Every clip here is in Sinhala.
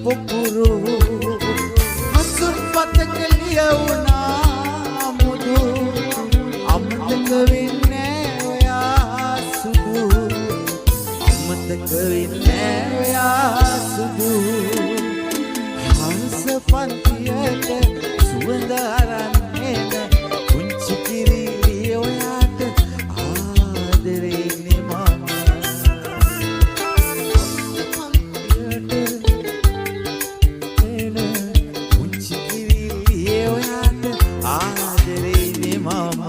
පොකුරු හසුන් පතක ලියවුණා මුදු අමතක වෙන්නේ ඔයා සුදු අමතක වෙන්නේ ඔයා සුදු හංස පන්තියට සුවඳ අරන් එන කුංචි කිරි ඔයාට ආදරේ නේ මම කුංචි කිරි ඔයාට ආදරේ නේ මම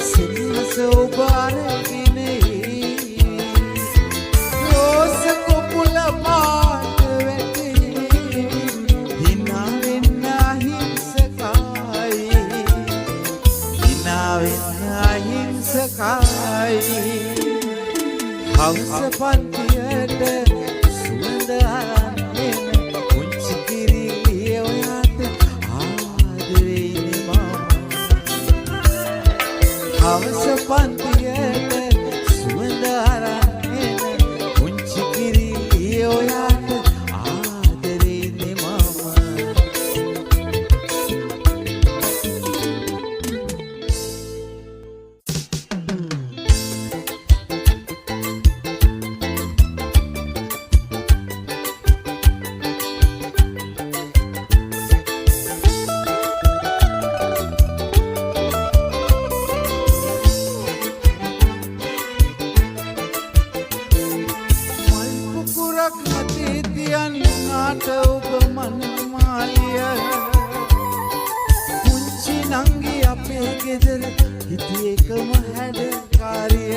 සිනහස ඔබ අරගෙනයි රෝස කොපුල මාට වැටි හිනා වෙන්න අහිංසකයි හිනා වෙන්න අහිංසකයි හංස පන්තියට සුවඳ අරන් එන කුංචි කිරි ඔයාට ආදරේ නේ මම හවස පන්තියට සුවඳ අරන් එන කුංචි කිරි ඔයාට ආදරේ නේ මම තියන්නාට ඔබ මනමාලිය කුංචි නංගි අපේ ගෙදර හිටියේකම හැඩකාරිය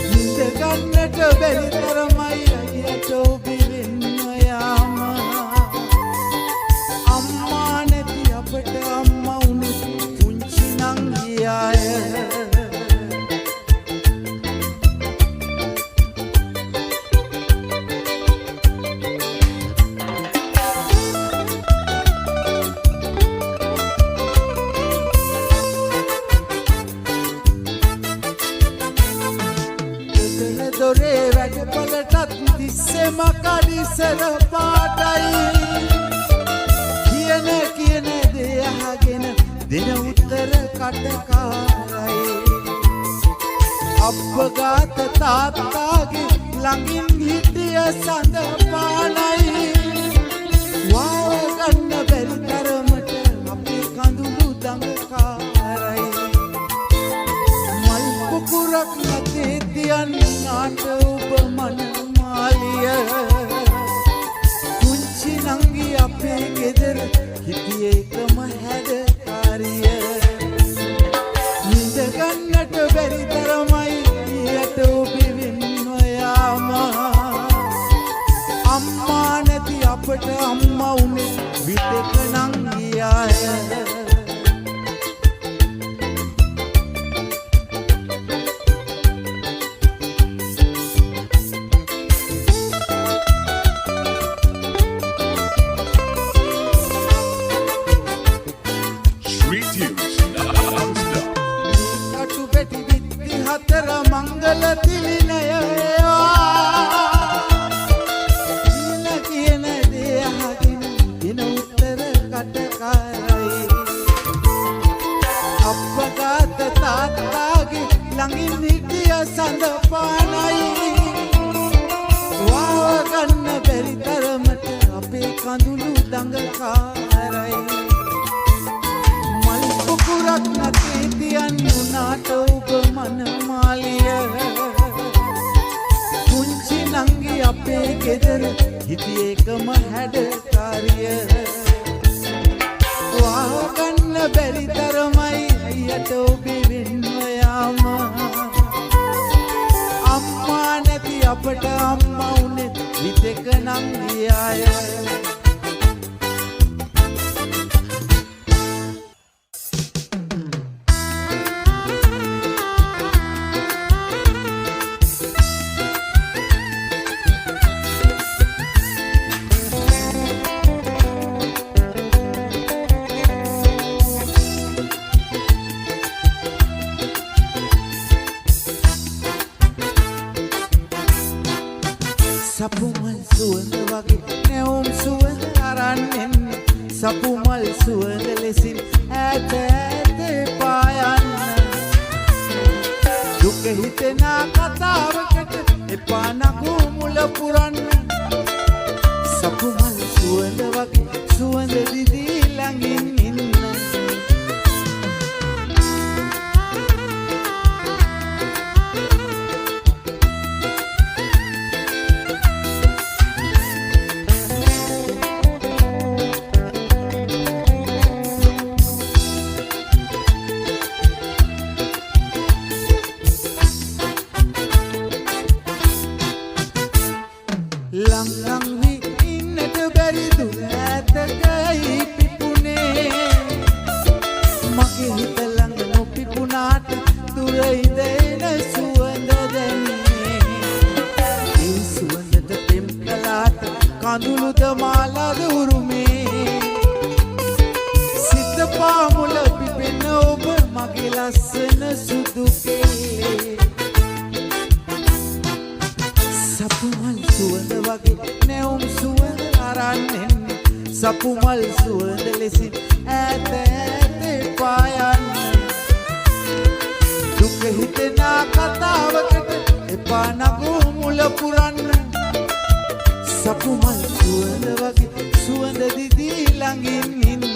නිද ගන්නට බැරි තරමයි අයියට ඔබිවෙන්න යාම අම්මා නැති අපට අම්මා උනේ කුංචි නංගියාය දොරේ වැඩපලටත් තිස්සෙම කඩිසර පාටයි කියන දේ අහගෙන දෙන උත්තර කටකාරයි අප්පගාත තාත්තාගේ ළඟින් හිටිය සඳ පානයි වාව ගන්න බැරි තරමට අපේ කඳුළු දඟකාරයි මල් පුකුරක් නැතේ තියන්නාට ඔබ මනමාලිය කුංචි නංගි අපේ ගෙදර හිටියේකම හැඩකාරිය නිද ගන්නට බැරි තරමයි ඊට ඔබිවෙන්න යාම අම්මා නැති අපට අම්මා උනේ විතක නංගියාය හතර මංගල තිලිනය කියන දේ අහගෙන දෙන උත්තර කටකාරයි අප්පගාත තාත්තාගේ ළඟින් හිටිය සඳ පානයි වාව ගන්න බැරි තරමට අපේ කඳුළු දඟකාරයි මල් පුකුරක් නැතේ තියන්නාට ඔබ මනමාලිය කුංචි නංගි අපේ ගෙදර හිටියේකම හැඩකාරිය වාව ගන්න බැරි තරමයි අයියට ඔබිවෙන්න යාම අම්මා නැති අපට අම්මා උනේ විතක නංගියාය හිතෙන කතාවකට එපා නගු මුල පුරන්න සපුමල් සුවඳ වගේ සුවඳ දිදී ළඟින් ඉන්න ලං වී ඉන්නට බැරි දුර ඇතකයි පිපුනේ මගේ හිත ළඟ නොපිපුණාට දුර ඉඳ එන සුවඳ දැනේ ඒ සුවඳට පෙම් කළාට කඳුළුද මාලාද උරුමේ සිත පාමුල පිපෙන ඔබ මගේ ලස්සන සුදු කෙල්ලේ සපුමල් සුවඳ වගේ නැවුම් සුවඳ අරන් එන්න සපුමල් සුවඳ ලෙසින් ඈත ඈත පායන්න දුක හිතෙන කතාවකට එපා නගු මුල පුරන්න සපුමල් සුවඳ වගේ සුවඳ දිදී ළඟින් ඉන්න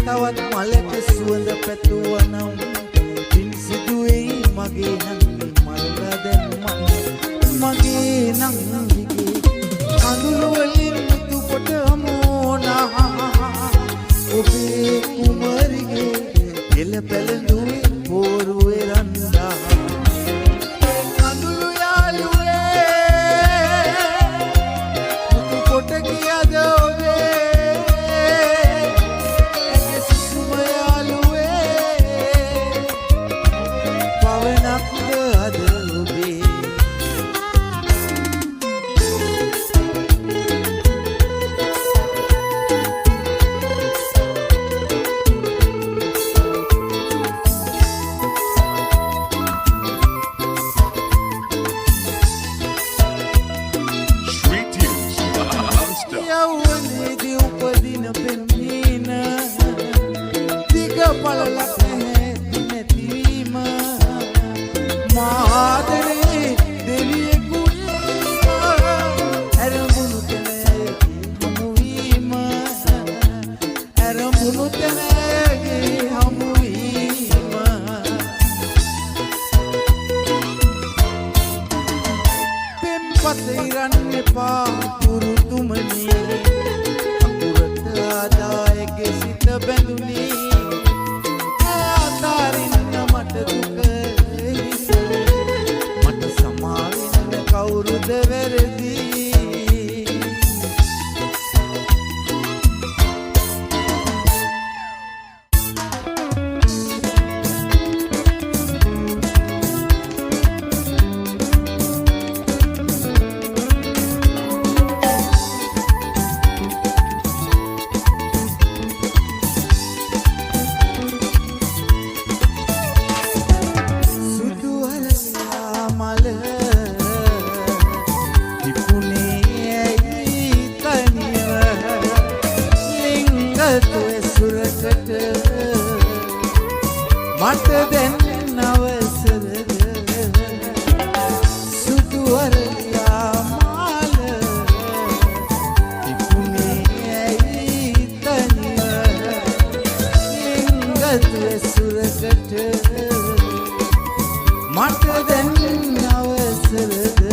තවත් මලක සුවඳ පැතුවනම් පින් සිදුවෙයි මගේ නංගි මල්ල දැම්මා මගේ නංගිගේ කඳුළු වලින් මුතු කොට හමෝනා ඔබේ කුමරිගේ එළ පැලඳුවේ පෝරුවේ රන්දා කඳුළු යාළුවේ මුතු කොට කියද ඔබේ යවුවනේදී උපදින පෙම්වීන දිග පළලක් නැතිවීම මාදරේ දෙවියෙකුට ඇරඹුණු තැනගේ හමුවීම ඇරඹුණු තැනගේ හමුවීම පෙම්පත ඉරන්න එපා පුරුතුමනි අකුරට ආදායගේ සිත බැඳුනේ ආතාරින්න මට දුක මට සමාවෙන්න කවුරුද වැරදි මට දෙන්න අවසරද සුදු අරලියා මාල තිබුණේ ඇයි තනිව ලිංගතු ඇසුරකට මට දෙන්න අවසරද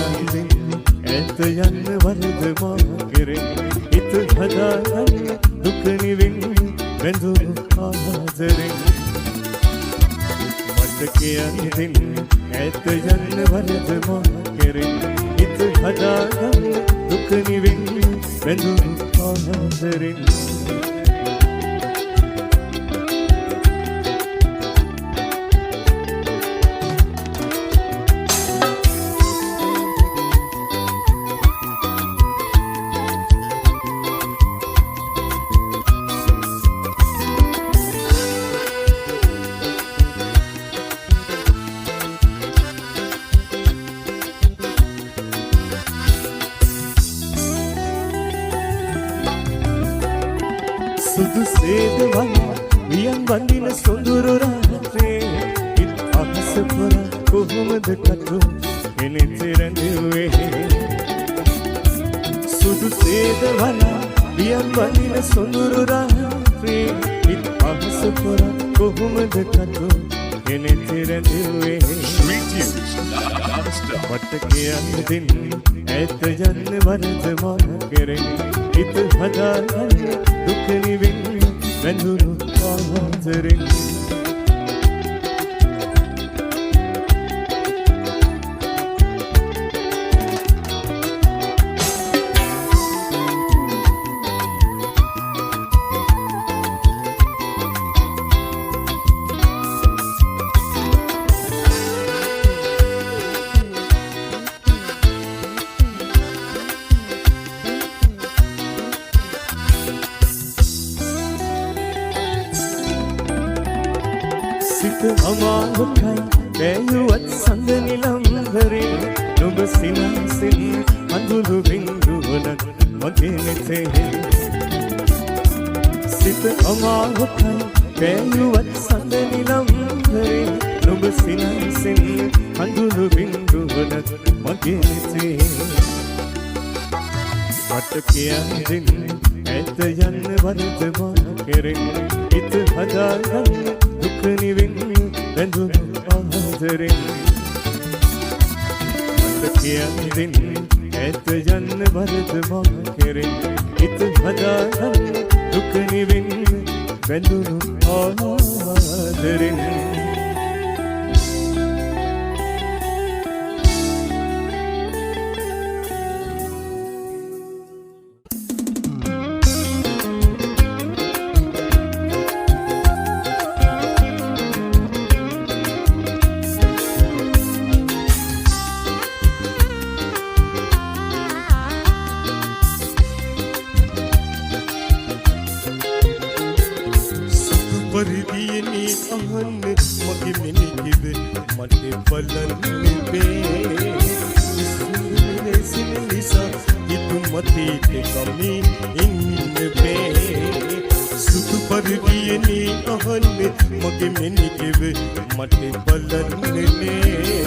කියන්දින් ඇත යන්න වරද මා කෙරෙන් හිත හදාගන්න දුක නිවින් බැඳුණු ආදරෙන් මට කියන්දින් ඇත යන්න වරද මා කෙරෙන් හිත හදාගන්න දුක නිවින් බැඳුණු ආදරෙන් සුදු සේදවල වියන් වඳින සොඳුරු රාත්‍රේ ඉත් අහස පුර කොහොමද කටු එනෙතරඳුවේ සුදු සේදවල වියන් වඳින සොඳුරු රාත්‍රේ ඉත් අහස පුර කොහොමද කටු එනෙතරඳුවේ මට කියන්දින් ඇත යන්න වරද මා කෙරෙන් හිත හදාගන්න දුක නිවෙන් බැඳුණු ආදරෙන් සිත අමාරුකයි වැයුවත් සඳ නිලම්බරේ නුඹ සිනසින් අඳුරු බිඳුවනක් මගේ නෙතේ සිත අමාරුකයි වැයුවත් සඳ නිලම්බරේ නුඹ සිනසින් අඳුරු බිඳුවනක් මගේ නෙතේ මට කියන්දින් ඇත යන්න වරද මා කෙරෙන් හිත හදාගන්න දුක නිවෙන් බැඳුණු ආදරෙන් මට කියන්දින් ඇත යන්න වරද මා කෙරෙන් හිත හදාගන්න දුක නිවෙන් බැඳුණු ආදරෙන් පරිදියනි අහන්න මගේ මිනිකිව මට බලන්න බේ ඉස්සුනේ නිසා ඉතු මතේ කමි ඉන්න බේ සුදු පරිදියනි අහන්න මගේ මිනිකිව මට බලන්න බේ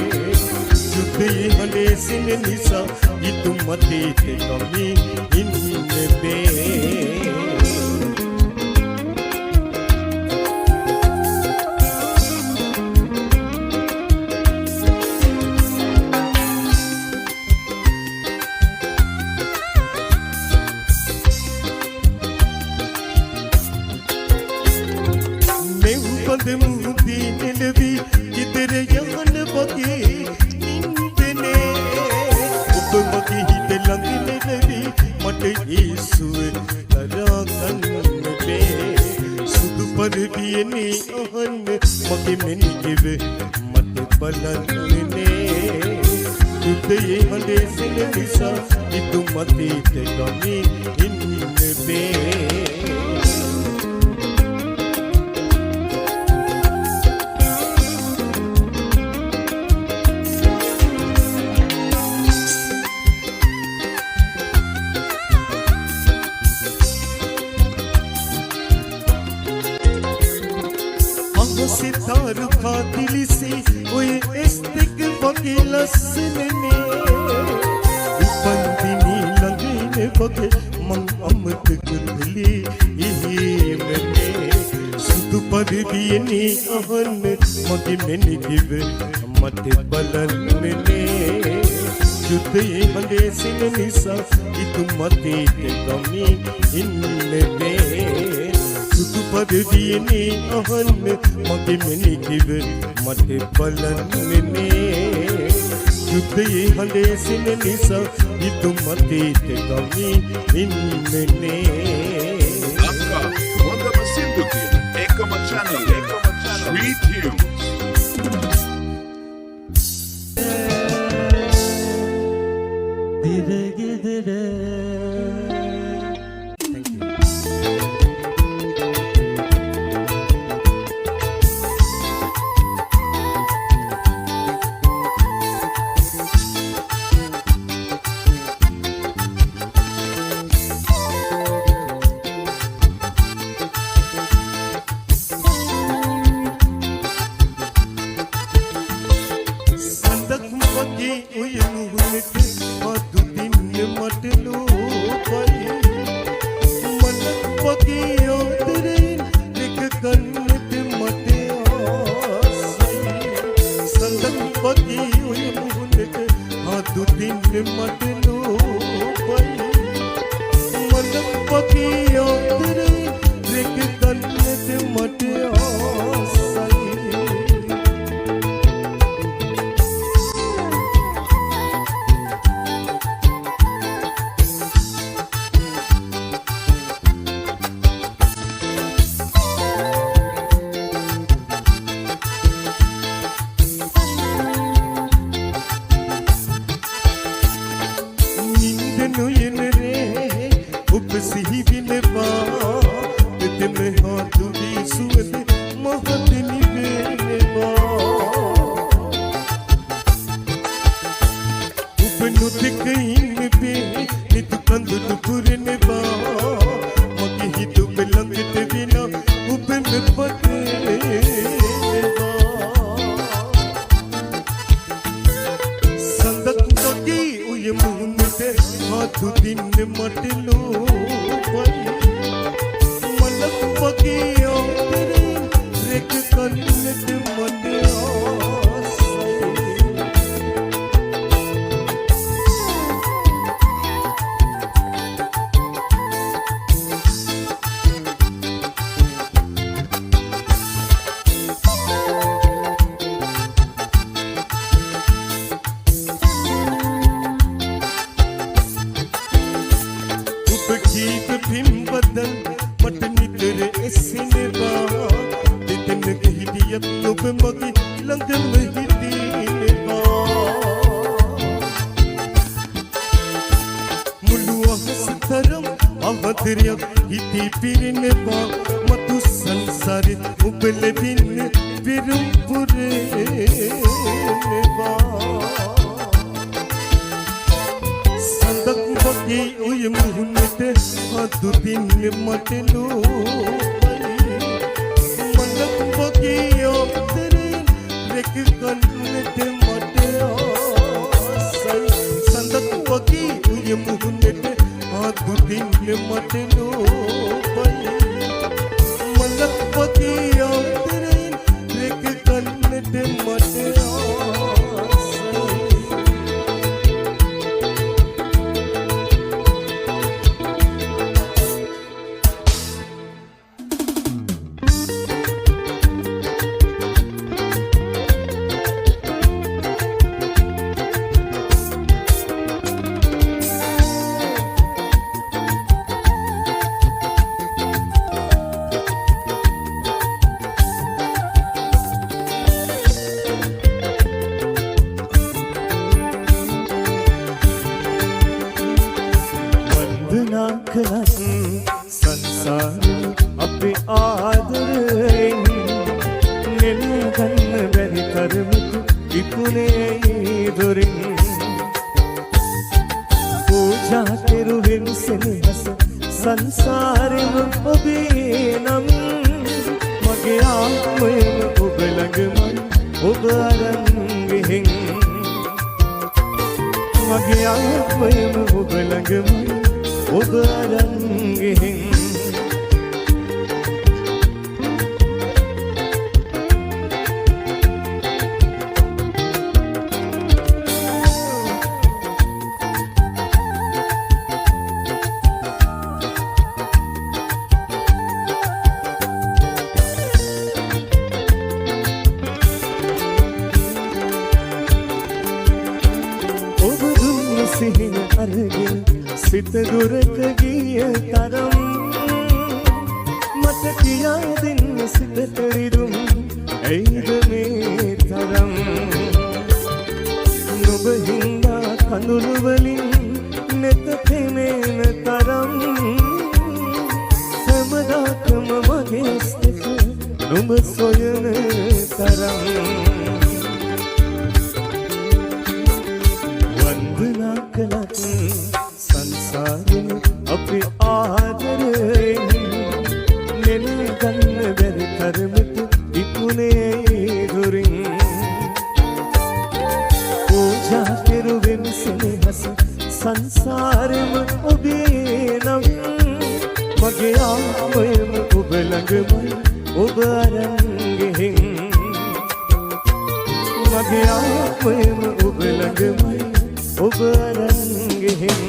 සුදේ හඳේ සින නිසා ඉතු මතේ කමි ඉන්න බේ මුහුදී නෙලවි ඉතර යහන වගේ නින්දනේ ඔබ මගේ හිත ළඟ නෙලවි මට ඊසුව තරා ගන්න බේ සුදු පරිදියනි අහන්න මගේ මෙනිකව මට බලන්නේ උදේ හඳේ සින නිසා ඉතු මතේ කමි ඉන්න බේ सितारू खातिली से ओए इस्तिक बगे लसने बंदिनी लगे बगे मंग अमृत गुरली यही मने सुदु परिदियनी अहन मगे मेनी गिव मते बलन ने යුද්ධයේ හඬේ සින නිසා ඉතුමතේට ගමි ඉන්නේ සුදු පදවියනේ අහන්න මගේ මෙනිකිව මට බලන්නේ යුද්ධයේ හඬේ සින නිසා ඉතුමතේට ගමි ඉන්නේ Akka Wagama Sinduki Ekama Channel Sri Tunes සිත දුරක ගිය තරම් මට කියා දෙන්න සිතට රිදුම් ඇයිද මේ තරම් නුඹ හින්දා කඳුළු වලින් නෙත පෙනෙන තරම් හැමදාකම මගේ සිත නුඹ සොයන තරම් වන්දනා කළත් සංසාරේ අපි ආදරයෙන් නෙල ගන්න බැරි තරමට ඉක්ුණේ දුරින් පූජා කෙරුවෙන් සෙනෙහස සංසාරෙම ඔබේ නම් මගේ ආත්මයම ඔබ ළඟමයි ඔබ අරන් ගෙහින් මගේ ආත්මයම ඔබ ළඟමයි ඔබ අරන් ගෙහින්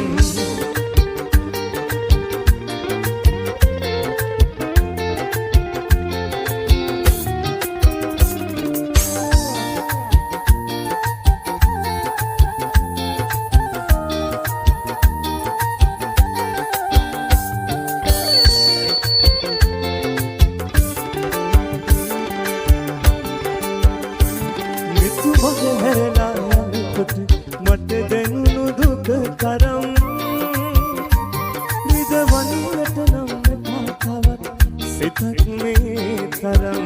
මට දැනුණු දුක තරම් විදවන්නට නම් තවත් සිතක් මේ තරම්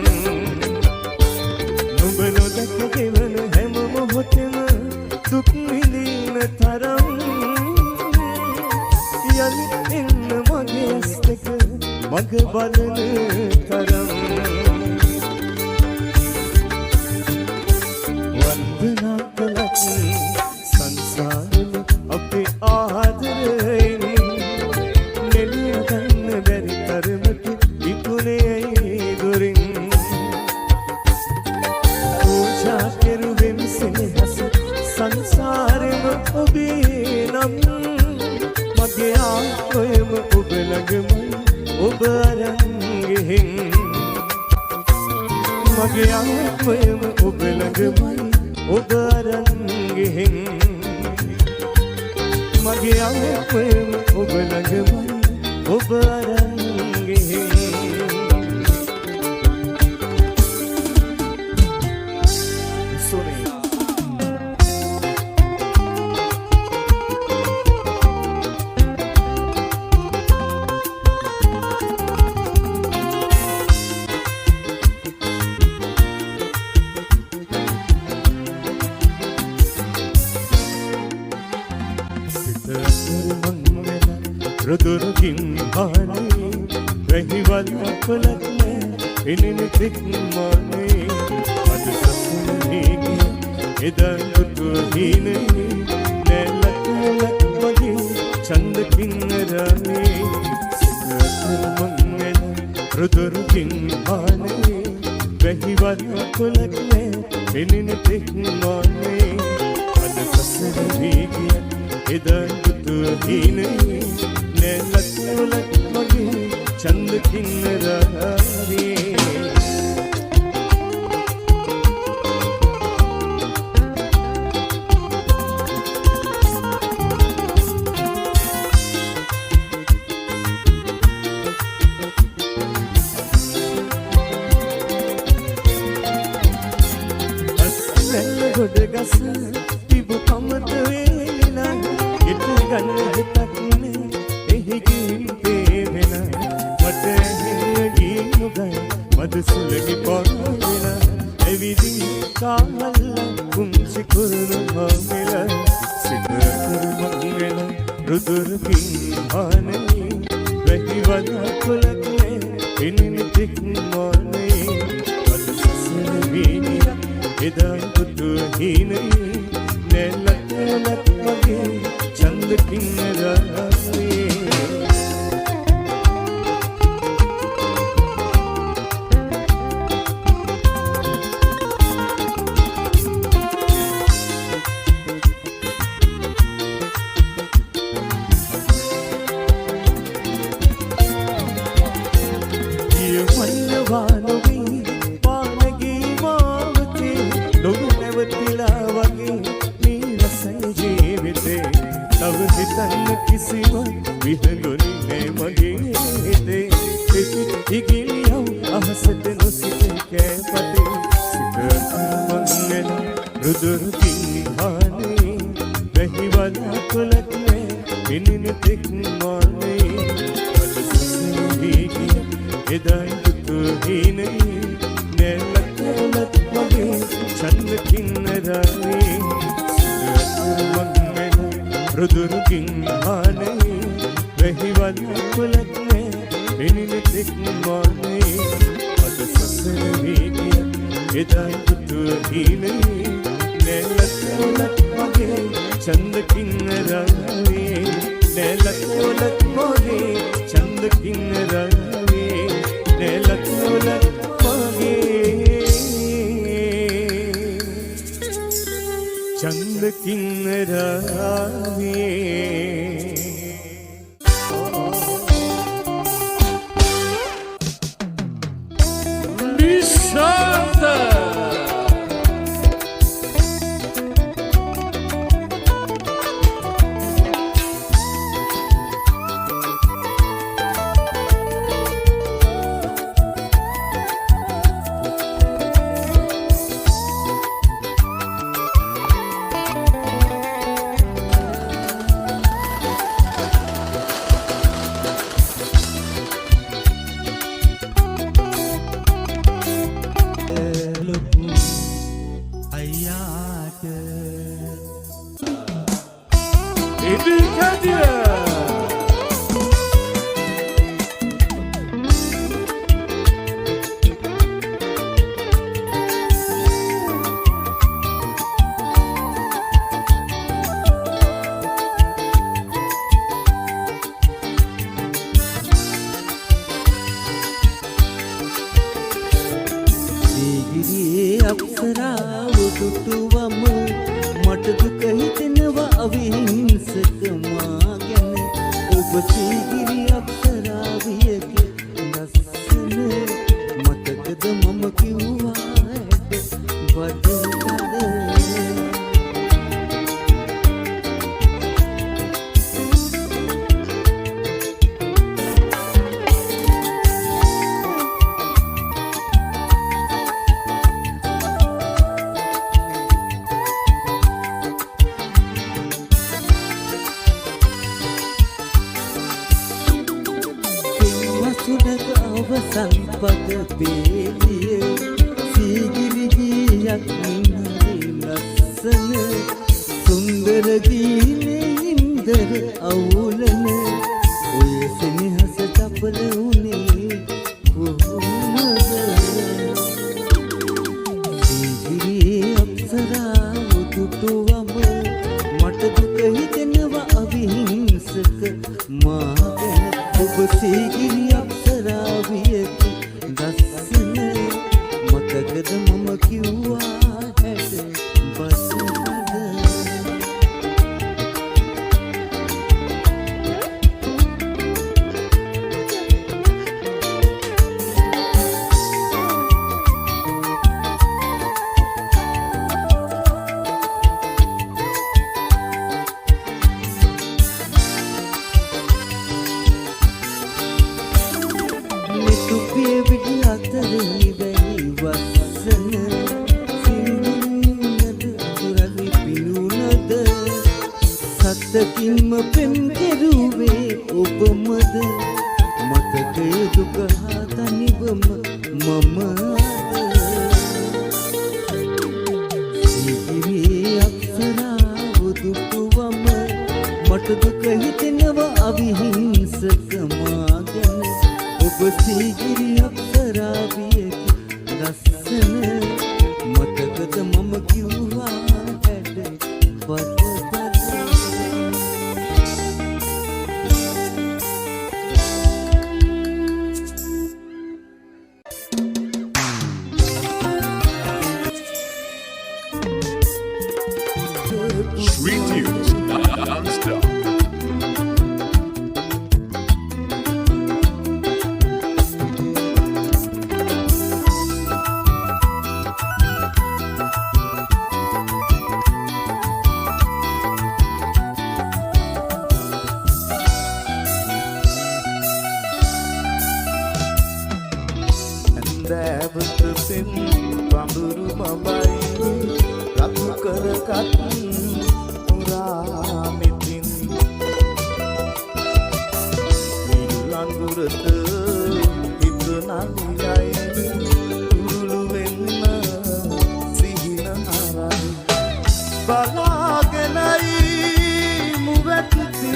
නුඹ නොදැක ගෙවන හැම මොහොතෙම දුක් විඳින තරම් යලිත් එන්න මගේ ඇස් දෙක මග බලන තරම් වන්දනා කළත් සංසාරෙම අපේ ආදරයෙන් නෙල ගන්න බැරි තරමට ඉක්ුණේ දුරින් පූජා කෙරුවෙන් සෙනෙහස සංසාරෙම ඔබේ නම් මගේ ආත්මයම ඔබ ළඟමයි ඔබ අරන් ගෙහින් මගේ ආත්මයම ඔබ ළඟමයි ඔබ අරන් ගෙහින් මගේ ආත්මයම ඔබ ළඟමයි ඔබ අරන් ගෙහින් රුදුරුකින් හානේ වැහිවල් කොලක් නෑ එනෙන තෙක් මානේ අද සසුනේ එදා දුටුව හීනේ නැලක් වගේ චන්ද කින්නරනේ සිතට මංගල රුදුරුකින් හානේ වැහිවල් කොලක් නෑ එනෙන තෙක් මානේ අද සසුනේ එදා දුටුව හීනේ නැලක් වගේ චන්ද කින්නරනේ අස්වැන්න ගොඩ ගස තිබු කමත වේලිලා ගෙට ගන්න හිතක් නේ එහි ගිහින් පේවෙන මට හින්නගී නුගයි මද සුලගි පාවෙලා ඇවිදි කාහල්ල කුංචි කුරුණු මාමෙල සිත කුරුමංගල රුදුරුකින් හානේ වැහිවල කොලක් නේ එනින තික් මානේ මද සසන වීනිය එදා දුටුව හීනේ නැලක් වගේ චන්ද කින්නරනේ හිතන්න කිසිවක් විහඟුනේ මගේ හිතේ ඉගිලියව අහසට නොසිත කෑපතේ සිත මංගෙන රුදුරුකින් හානේ වැහිවලා කොලක් නෑ පිනින තෙක් මානේ අද සසරේ ගිය එදායි දුතු හිනේ නැලක් කොලක් මගේ චන්ද කින්නරාවේ සිත මංගෙන රුදුරුකින් හානේ වැහිවලා කොලක් නෑ පිනින තෙක් මානේ අද සසරේ ගිය එදායි දුතු හිනේ නැලක් කොලක් මගේ චන්ද කින්නරාවේ නැලක් කොලක් මගේ චන්ද කින්නරාවේ නැලක් කොලක් මගේ චන්ද කින්නරාවේ Sweet Tunes non-stop. නැවත පෙම් වඳුරු මබයි රතු කරගත් පුරා මෙතින් නිලංගුරත හිත නලියයි උරුළු වෙන්න සිහින හරයි බලාගෙනයි මුවැත්ති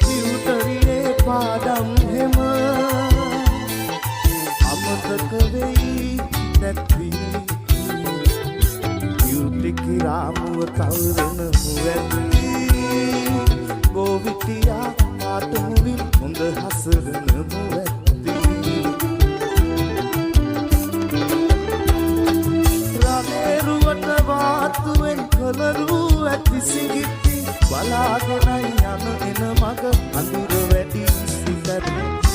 නිවුතරියේ පාඩම් හෙම අමතක වෙයි නැති යුටිකි රාමුව තවරන මුවැත්ති ගෝවිතියා පාටමුවින් හොඳ හසරන මුවැත්ති රාමේරුවට වාතුවෙන් කලරු ඇති සිඟිත්ති බලාගෙනයි යන එන මග අඳුර වැඩි සිතට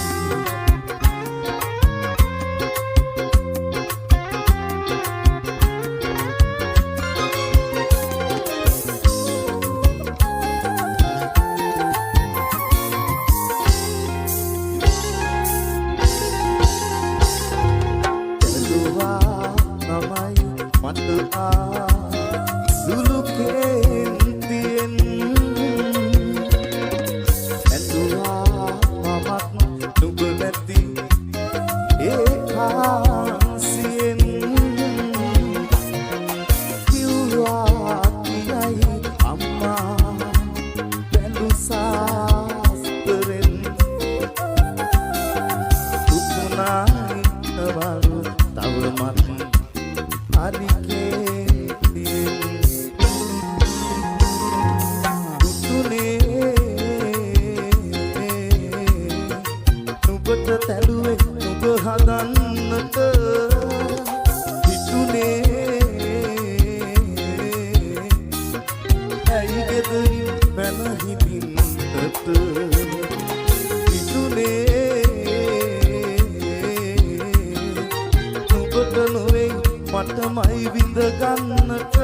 මටමයි විඳ ගන්නට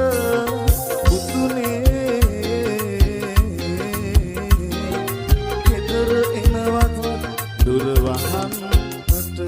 පුතුනේ ගෙදර එනවත් දුර වහන්නට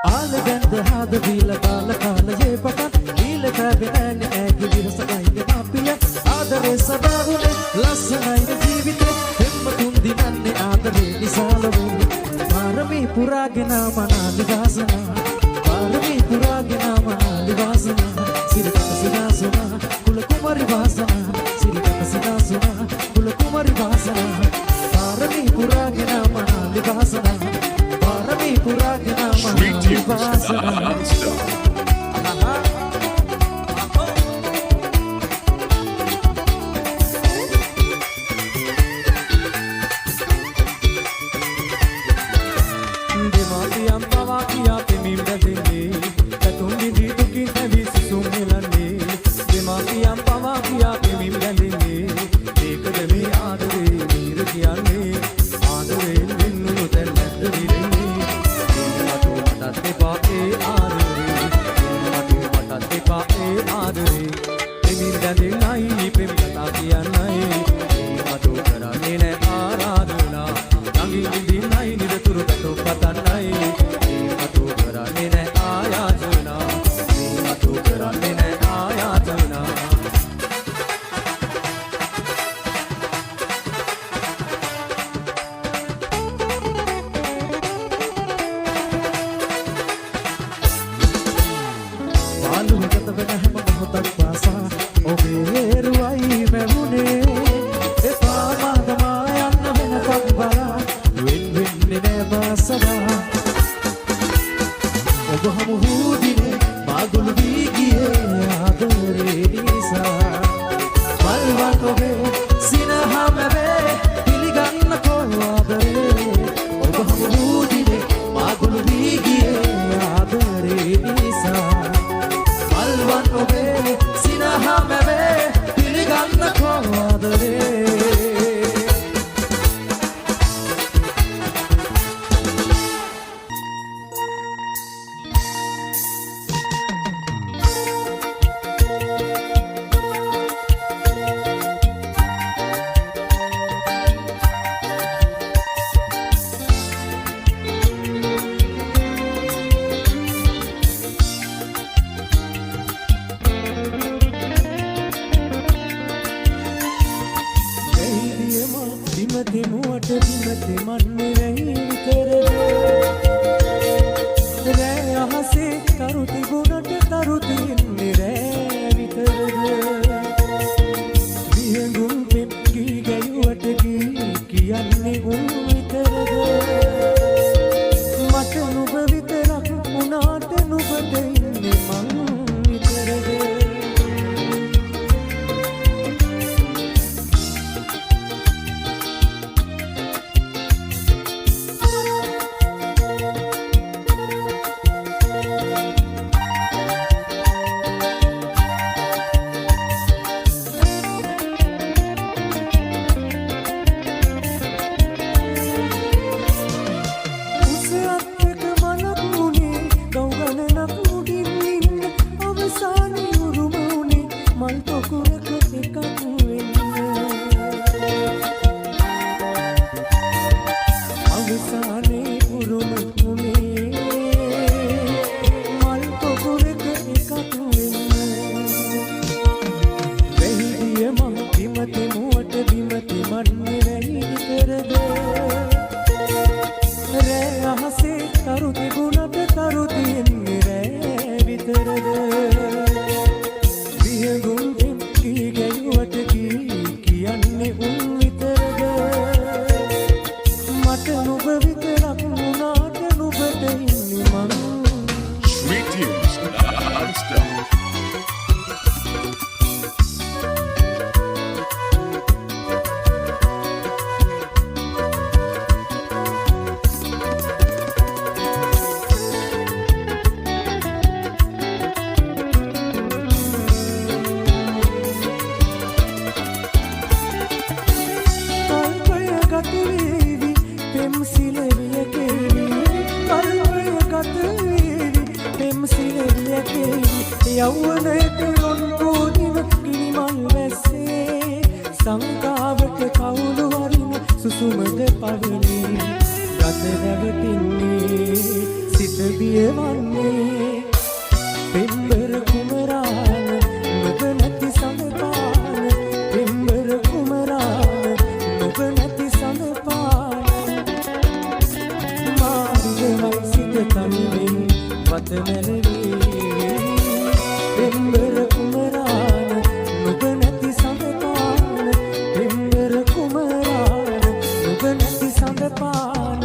ආලගන්ද හද වීල කාල කාලයේ පටන් වීල කැබෙන ඇගි විරසකයි නාපිය ආදරේ සදාවුනේ ලස්සනයි ජීවිතේ දෙම්ම තුන් දිනන්නේ ආදරේ නිසාලව පාරමී පුරාගෙන මනාලි වාසනා පාරමී පුරාගෙන මනාලි වාසනා සිරිත සිනාසනා කුල කුමාරි වාසනා සිරිත සිනාසනා කුල කුමාරි වාසනා පාරමී පුරාගෙන මනාලි වාසනා පාරමී පුරාගෙන මනාලි වාසනා Non-stop. දෙමාපියන් පවා කියා පෙමින් බැඳෙන්නේ කතුන් දිවි දුකින් හැවි සිසුන් හෙලන්නේ දෙමාපියන් පවා කියා පෙමින් බැඳෙන්නේ ඒකද මේ ආදරේ නීර කියන්නේ ආදරේ වෙන්නුණු තැන් නැද්ද විරෙන්නේ මට මටත් එපා ඒ ආදරේ මට එපා ඒ ආදරේ පෙමින් බැඳෙන්නයි පෙම් කතා කියන්නයි මට කරන්නේ නෑ ආරාධනා ළඟින් ඉඳින්නයි නිරතුරු කටු පතන්නයි මට කරන්නේ නෑ ආයාචනා මට කරන්නේ නෑ ආයාචනා පාළුව ගත වෙන හැම මොහොතක් පාසා ඔබේ බිමති මුවට බිමති මන්නේ විතරද රෑ අහසේ තරු තිබුණට තරු තින්නේ රෑ විතරද විහඟුම් පෙම් කී ගැයුවට කී කියන්නේ උන් විතරද මට නුඹ විතරක් උනාට නුඹට ඉන්නේ මං විතරද Sweet tunes non-stop. යවුනට රොන්පෝදින කිනිමල් වැස්සේ සංකාවට කවුළු වරින සුසුමද පවනි රත රැවටින්නේ සිත බියවන්නේ පෙම්බර කුමරාන නුඹ නැති සඳපාන පෙම්බර කුමරාන නුඹ නැති සඳපාන මාරුවේ සිත තනිවෙන් වත මැරවී පෙම්බර කුමරාන නුඹ නැති සඳපාන පෙම්බර කුමරාන නුඹ නැති සඳපාන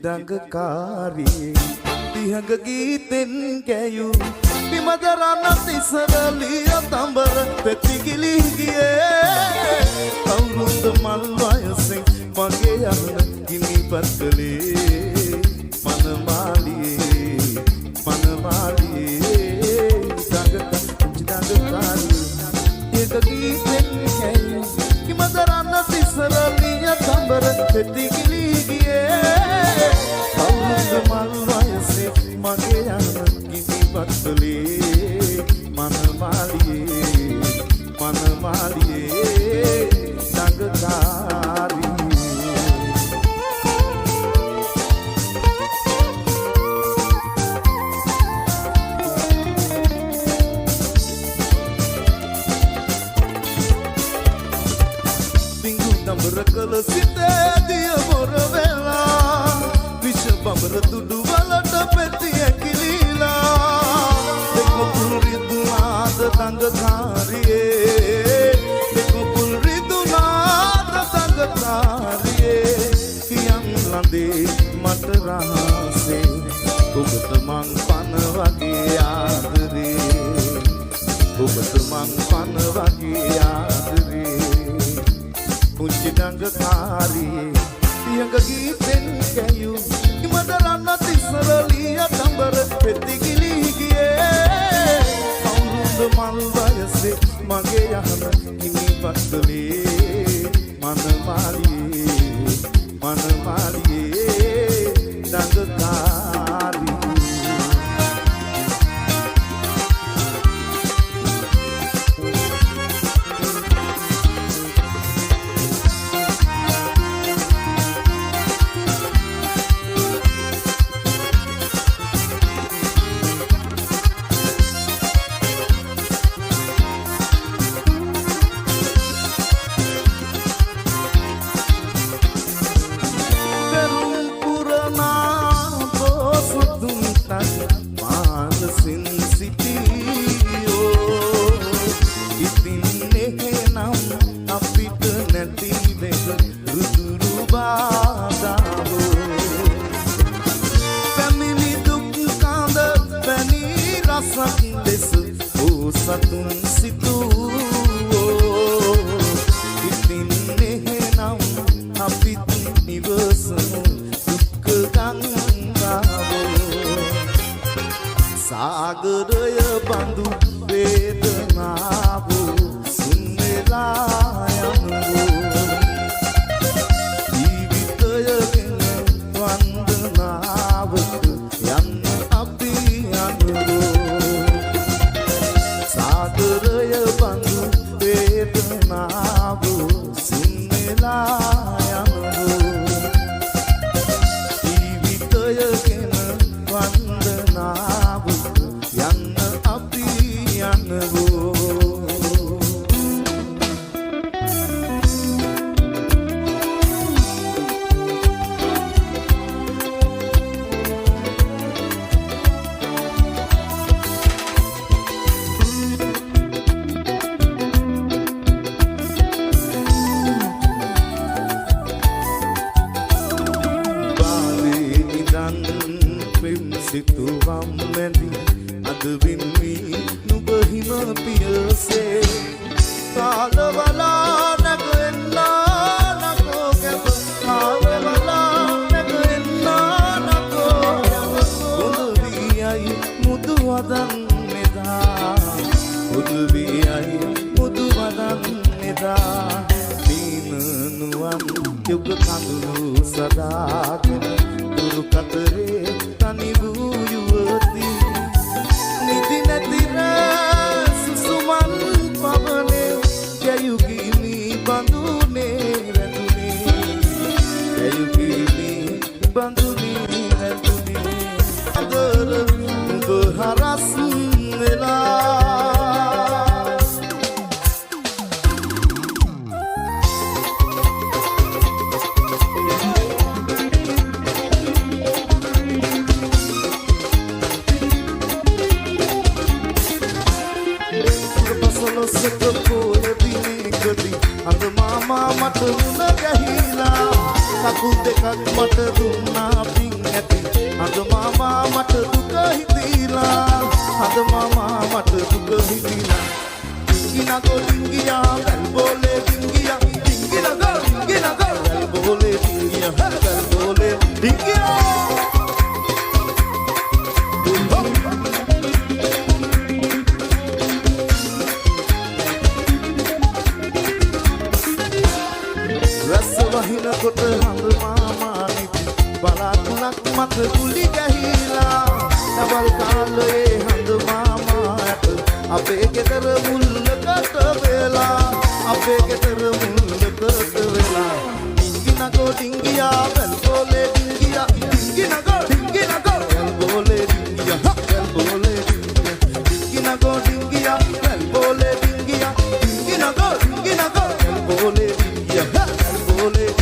දඟකාරී තිහඟ ගීතෙන් ගැයූ විමදරන්න තිසරලිය තඹර පෙතිගිලි ගියේ කවුරුන්ද මල් වයසෙන් මගේ යන්න ගිනිපත් කළේ මනමාලියේ දඟකාරී තිහඟ ගීතෙන් ගැයූ විමදරන්න තිසරලිය තඹර පෙතිගිලි ගියේ කවුරුන්ද මල් වයසෙන් මගේ යන්න ගිනිපත්තුලේ මනමාලියේ දඟකාරී බිංගු දඹර කළ සිතේදිය මොර වෙලා විෂ බඹර තුඩු වලට පෙති ඇකිලිලා දෙකොපුල් රිදුනාද දඟකාරියේ දෙකොපුල් රිදුනාද දඟකාරියේ කියන් ලඳේ මට රහසේ ඔබට මං පන වගේ ආදරේ ඔබට මං පන වගේ ආදරේ පුංචි දඟකාරියේ තියඟ ගීතෙන් ගැයූ ඉමදරන්න තිසරලිය තඹර පෙතිගිලි ගියේ කවුරුන්ද මල් වයසේ මගේ යහන හිමිපත් කළේ මනමාලියේ දඟකාරී සතුන් සිතුවෝ ඉතින් එහෙනම් අපිත් නිවසමු දුක්ඛ ගංගාවෝ සාගරය බඳු වේදනාවෝ සුන්දරා යනවෝ ජීවිතයෙන් වන්දනාවක යන්න අපි යනවෝ සාගරය බඳු වේදනාවෝ සුන්දරා යනවෝ ජීවිතයෙන් වන්දනාවක යන්න අපි යනවෝ සිතුවම් මැදි අද වින්වී නුඹ හිම පියසේ කාලවලා නැගෙන්නා නකෝ කැප කාලවලා නැගෙන්නා නකෝ හොඳ වියයි මුදු වදන් නෙදා හොඳ වියයි මුදු වදන් නෙදා දීන නුවන් යුග කඳුළු සදාගෙන දුරු කතරේ තනි වූ යුවති නිදි නැතිර සුසුමන් පවනේ ගැයුගිනි බඳුනේ රැඳුනේ ගැයුගිනි බඳුනේ රැඳුනේ අදර උඹ හරස් වෙලා අකුල් දෙකක් මට දුන්නා පින් ඇති අද මාමා මට දුක හිතිලා අද මාමා මට දුක හිතිලා ඩිංගිනගෝ ඩිංගියා වැල් බෝලේ ඩිංගියා ඩිංගිනගෝ වැල් බෝලේ ඩිංගියා වැල් බෝලේ ඩිංගියා කොට හඳ මාමා නිදි බලාකුණක් මත ගුලි ගැහිලා නවල් කාලයේ හඳ මාමාට අපේ ගෙදර මුල්ලකට වෙලා අපේ ගෙදර මුල්ලකට වෙලා ඩිංගිනගෝ ඩිංගියා වැල් බෝලේ ඩිංගියා ඩිංගිනගෝ වැල් බෝලේ ඩිංගියා වැල් බෝලේ ඩිංගිනගෝ ඩිංගියා වැල් බෝලේ ඩිංගියා ඩිංගිනගෝ වැල් බෝලේ ඩිංගියා වැල් බෝලේ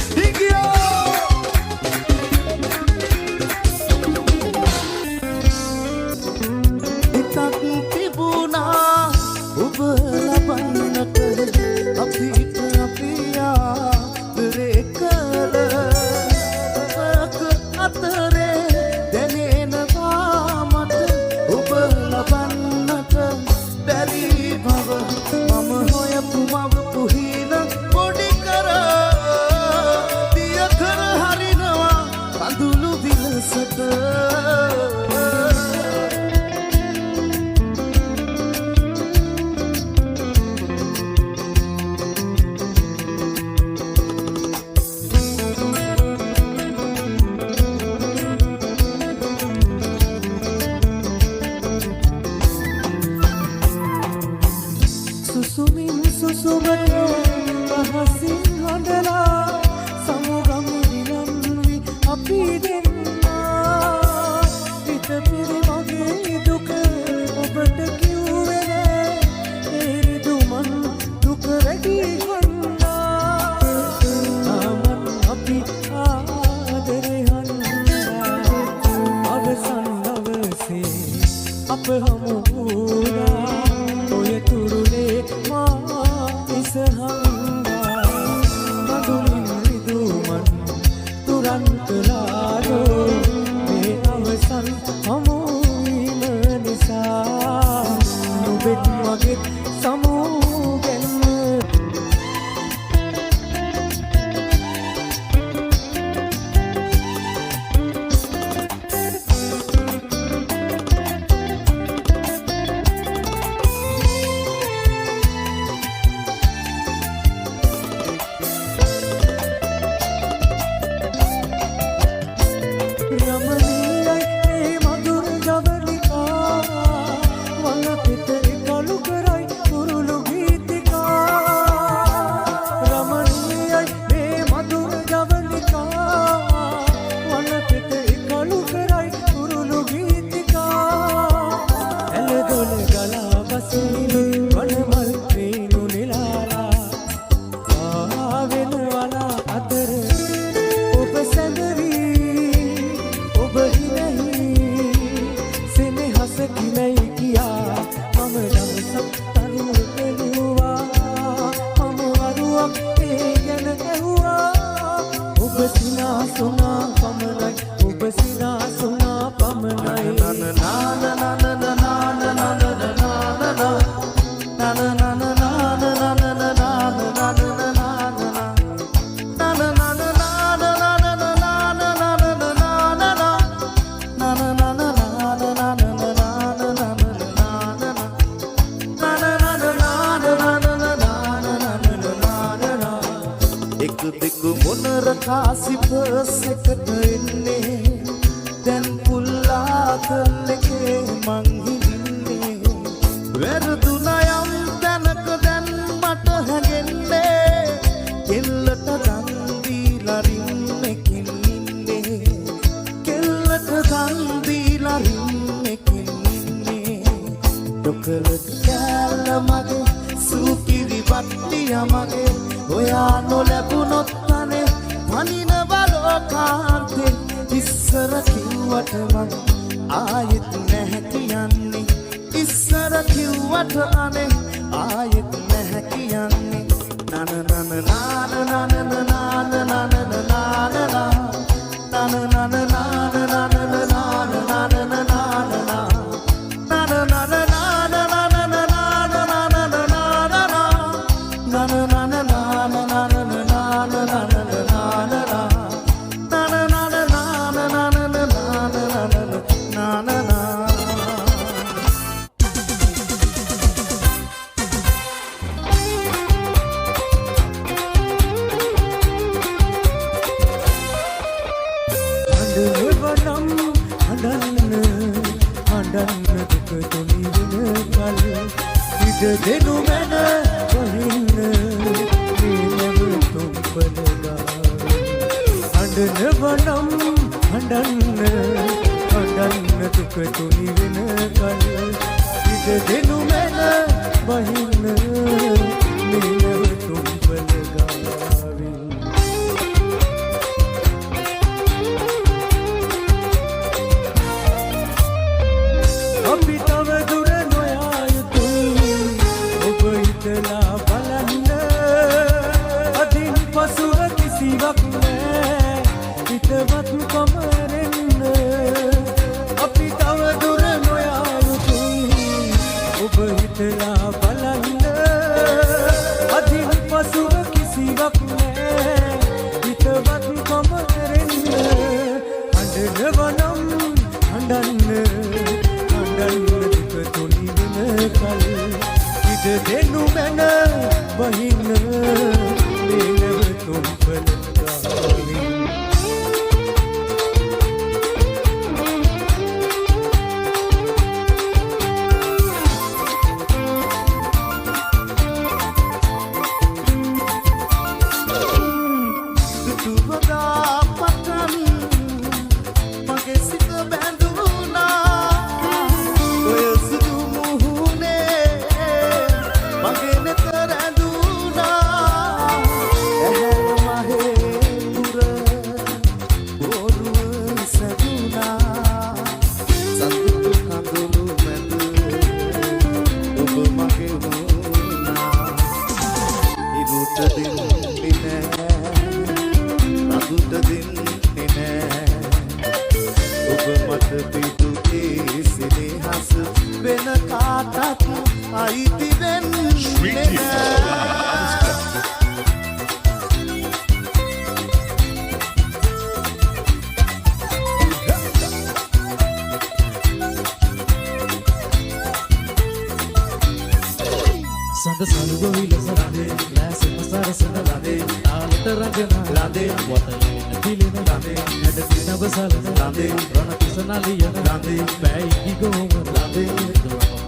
ඉස්සර කිව්වට මම ආයෙත් නැහැ කියන්නේ ඉස්සර කිව්වට අනේ ආයෙත් නැහැ කියන්නේ නන නන නාන නන නාන නන නාන හඬන්න දුක තුනි වෙන කල ඉඩ දෙනු මැන වහින්න මේ නැව තුම්පල ගාව හඬනවනම් හඬන්න දුක තුනි වෙන කල ඉඩ දෙනු මැන වහින්න මේ නැව තුම්පල ගාවින් අපි තව දුර නොයා යුතුයි ඔබ හිතලා බලන්න අදින් පසුව කිසිවක් නෑ හිතවත් කමරෙන්න අපි තව දුර නොයා යුතුයි ඔබ හිතලා බලන්න අදින් පසුව කිසිවක් නෑ හිතවත් කමරෙන්න හඬනවනම් හඬන්න දුක තුනි වෙන කල ඉඩ දෙනු මැන වහින්න මේ නැව තුම්පල ගාවින් දුටුවදා පටන් මගේ සිත බැඳුනා ඔය සුදු මුහුණේ මගේ නෙත රැඳුනා ඇහැර මහේ පුර බොරුව සැදුනා සතුටු කඳුළු මැද ඔබ මගේ වුණා ඉරුට දෙන්නේ නෑ අදුට දෙන්නේ නෑ ඔබ මට පිටුකේ සිනහස වෙන කාටත් අයිති වෙන්නේ නෑ සඳ සරුව විලසනදේ ලෑසෙම සරසන ලදේ තාලට රඟන ලදේ වතලෙන පිළින ලදේ හැඩ පිනව සලන ලදේ රණ පිසනලියන ලදේ පැයි ගෝම ලදේ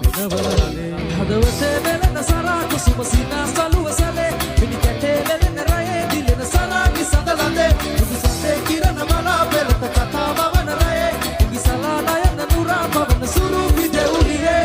පිනවල ලදේ හදවතේ වෙලන සරා කුසුම සිනා සලුව සලේ පිණි කැටේ ලෙලන රයේ දිලෙන සලාගි සඳ ලදේ බුදු සතේ කිරණ මලා පෙරත කතාව වන රයේ ඉගි සලා නයන නුරා පවන සුරු විදෙවුලියේ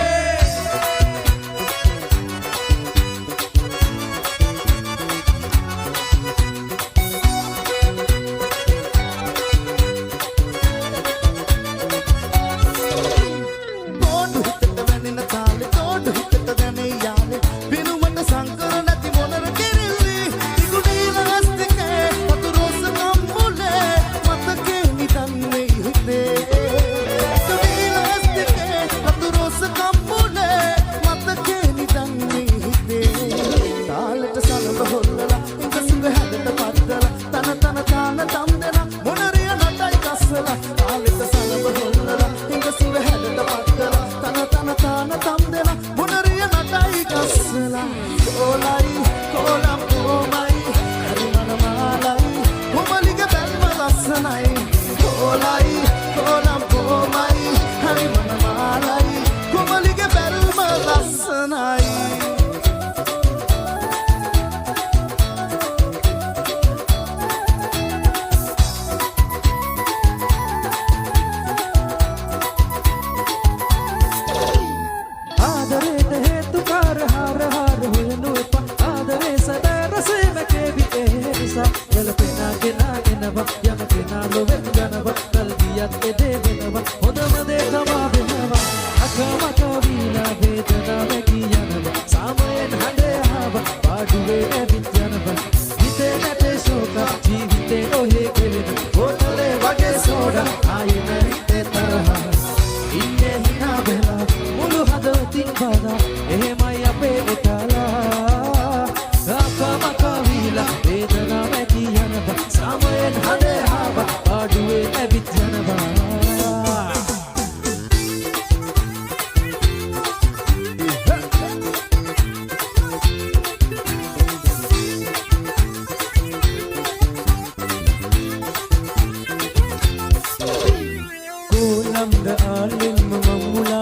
Lamda alim mamula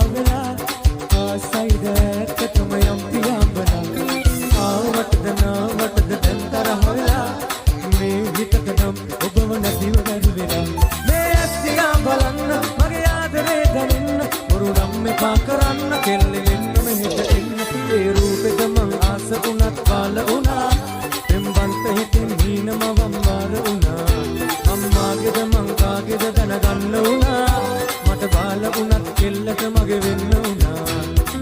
බොරු නම් එපා කරන්න කෙල්ලෙ එන්න මෙහෙට එන්න ඒ රූපෙට මං ආස වුණත් කාල වුණා පෙම්බන්ත හිතින් හීනම වම්බාර වුණා අම්මාගේද මං කාගේද දැනගන්න වුණා මට බාල වුණත් කෙල්ලට මගේ වෙන්න වුණා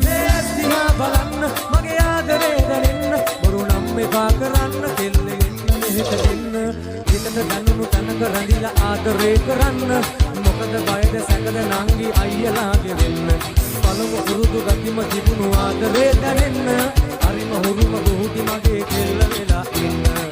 මේ දිහා බලන්න මගේ ආදරේ දැනෙන්න බොරු නම් එපා කරන්න කෙල්ලෙ එන්න මෙහෙට එන්න හිතට දැනුණු තැනක රැඳිලා ආදරේ කරන්න මොකද බයද සැකද නංගි අයියලාගේ වෙන්න පළමු පුරුදු ගතිම තිබුණු ආදරේ දැනෙන්න හරිම හුරුම බුහුටි මගේ කෙල්ල වෙලා ඉන්න